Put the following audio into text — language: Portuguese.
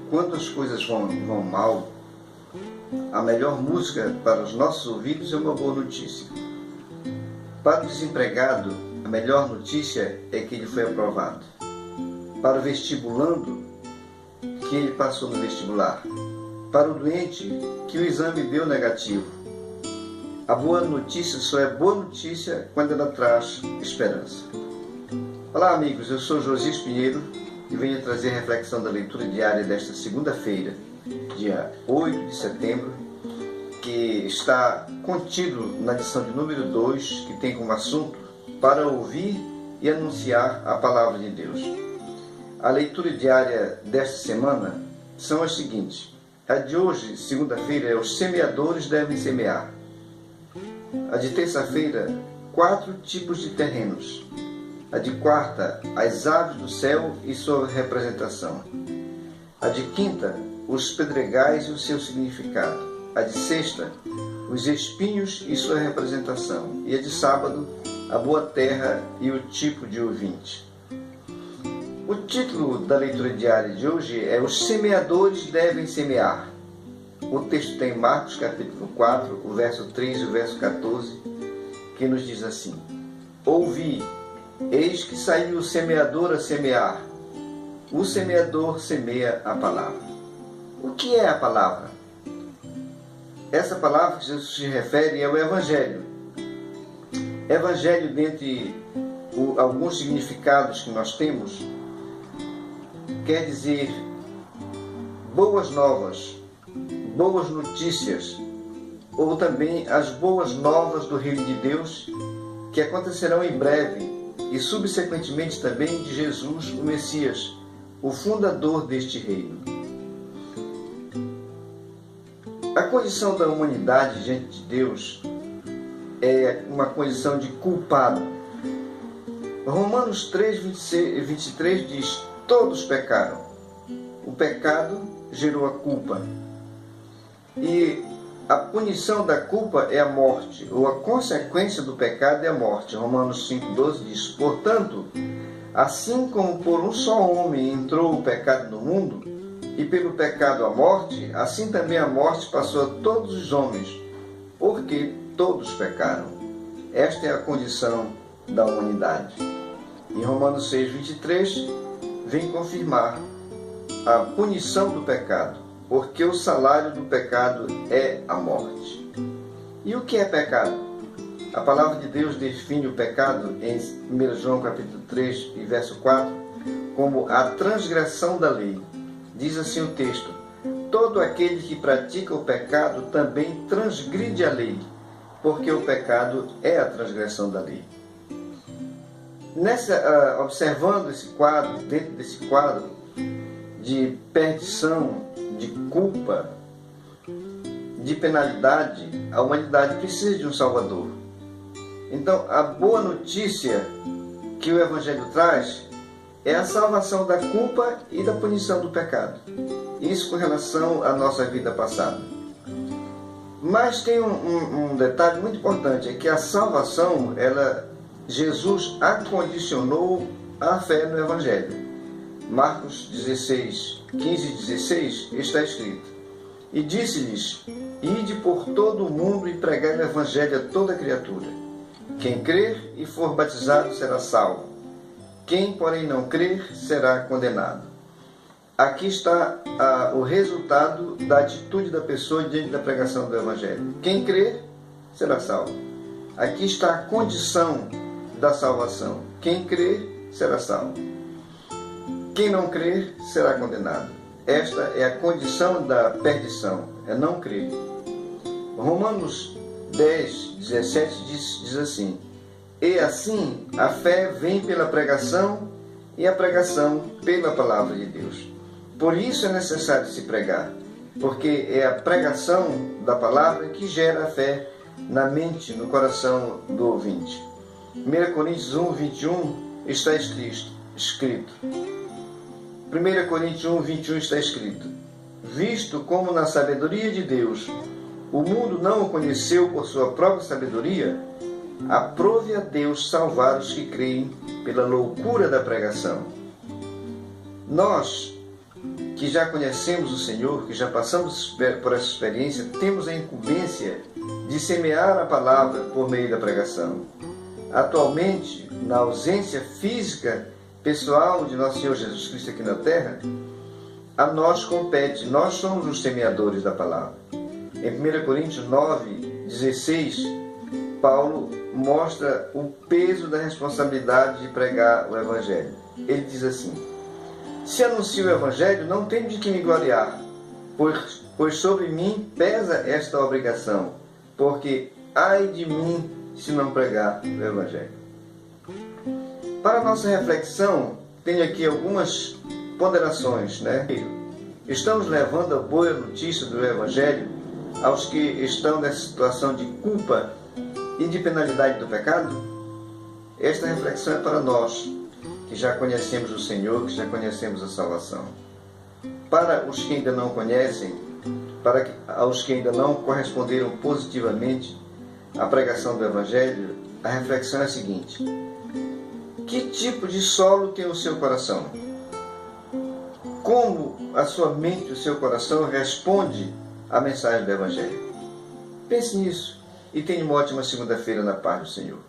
quando as coisas vão mal, a melhor música para os nossos ouvidos é uma boa notícia. Para o desempregado, a melhor notícia é que ele foi aprovado. Para o vestibulando, que ele passou no vestibular. Para o doente, que o exame deu negativo. A boa notícia só é boa notícia quando ela traz esperança. Olá, amigos, eu sou Josias Pinheiro e venho trazer a reflexão da leitura diária desta segunda-feira, dia 8 de setembro, que está contido na lição de número 2, que tem como assunto para ouvir e anunciar a palavra de Deus. A leitura diária desta semana são as seguintes. A de hoje, segunda-feira, é os semeadores devem semear. A de terça-feira, 4 tipos de terrenos. A de quarta, as aves do céu e sua representação. A de quinta, os pedregais e o seu significado. A de sexta, os espinhos e sua representação. E a de sábado, a boa terra e o tipo de ouvinte. O título da leitura diária de hoje é Os semeadores devem semear. O texto tem Marcos capítulo 4, o verso 3 e o verso 14, que nos diz assim: Ouvi, eis que saiu o semeador a semear. O semeador semeia a palavra. O que é a palavra? Essa palavra que Jesus se refere é o Evangelho. Evangelho, dentre alguns significados que nós temos, quer dizer boas novas, boas notícias, ou também as boas novas do reino de Deus, que acontecerão em breve, e subsequentemente também de Jesus, o Messias, o fundador deste reino. A condição da humanidade diante de Deus é uma condição de culpado. Romanos 3, 23 diz: Todos pecaram. O pecado gerou a culpa. E a punição da culpa é a morte, ou a consequência do pecado é a morte. Romanos 5,12 diz: Portanto, assim como por um só homem entrou o pecado no mundo, e pelo pecado a morte, assim também a morte passou a todos os homens, porque todos pecaram. Esta é a condição da humanidade. Em Romanos 6,23, vem confirmar a punição do pecado, porque o salário do pecado é a morte. E o que é pecado? A palavra de Deus define o pecado em 1 João capítulo 3 e verso 4 como a transgressão da lei. Diz assim o texto: Todo aquele que pratica o pecado também transgride a lei, porque o pecado é a transgressão da lei. Observando esse quadro, dentro desse quadro de perdição, de culpa, de penalidade, a humanidade precisa de um Salvador. Então, a boa notícia que o Evangelho traz é a salvação da culpa e da punição do pecado. Isso com relação à nossa vida passada. Mas tem um detalhe muito importante, é que a salvação, Jesus acondicionou a fé no Evangelho. Marcos 16, 15 e 16 está escrito: E disse-lhes: Ide por todo o mundo e pregai o Evangelho a toda criatura. Quem crer e for batizado será salvo. Quem, porém, não crer será condenado. Aqui está o resultado da atitude da pessoa diante da pregação do Evangelho. Quem crer será salvo. Aqui está a condição da salvação. Quem crer será salvo. Quem não crer será condenado. Esta é a condição da perdição, é não crer. Romanos 10, 17 diz assim: E assim a fé vem pela pregação, e a pregação pela palavra de Deus. Por isso é necessário se pregar, porque é a pregação da palavra que gera a fé na mente, no coração do ouvinte. 1 Coríntios 1, 21 está escrito. 1 Coríntios 1, 21 está escrito: Visto como na sabedoria de Deus o mundo não o conheceu por sua própria sabedoria, aprove a Deus salvar os que creem pela loucura da pregação. Nós que já conhecemos o Senhor, que já passamos por essa experiência, temos a incumbência de semear a palavra por meio da pregação. Atualmente, na ausência física pessoal de nosso Senhor Jesus Cristo aqui na terra, a nós compete, nós somos os semeadores da palavra. Em 1 Coríntios 9:16, Paulo mostra o peso da responsabilidade de pregar o Evangelho. Ele diz assim: se anuncio o Evangelho, não tenho de que me gloriar, pois sobre mim pesa esta obrigação, porque ai de mim se não pregar o Evangelho. Para a nossa reflexão, tenho aqui algumas ponderações, Estamos levando a boa notícia do Evangelho aos que estão nessa situação de culpa e de penalidade do pecado? Esta reflexão é para nós, que já conhecemos o Senhor, que já conhecemos a salvação. Para os que ainda não conhecem, aos que ainda não corresponderam positivamente à pregação do Evangelho, a reflexão é a seguinte: que tipo de solo tem o seu coração? Como a sua mente e o seu coração responde à mensagem do Evangelho? Pense nisso e tenha uma ótima segunda-feira na paz do Senhor.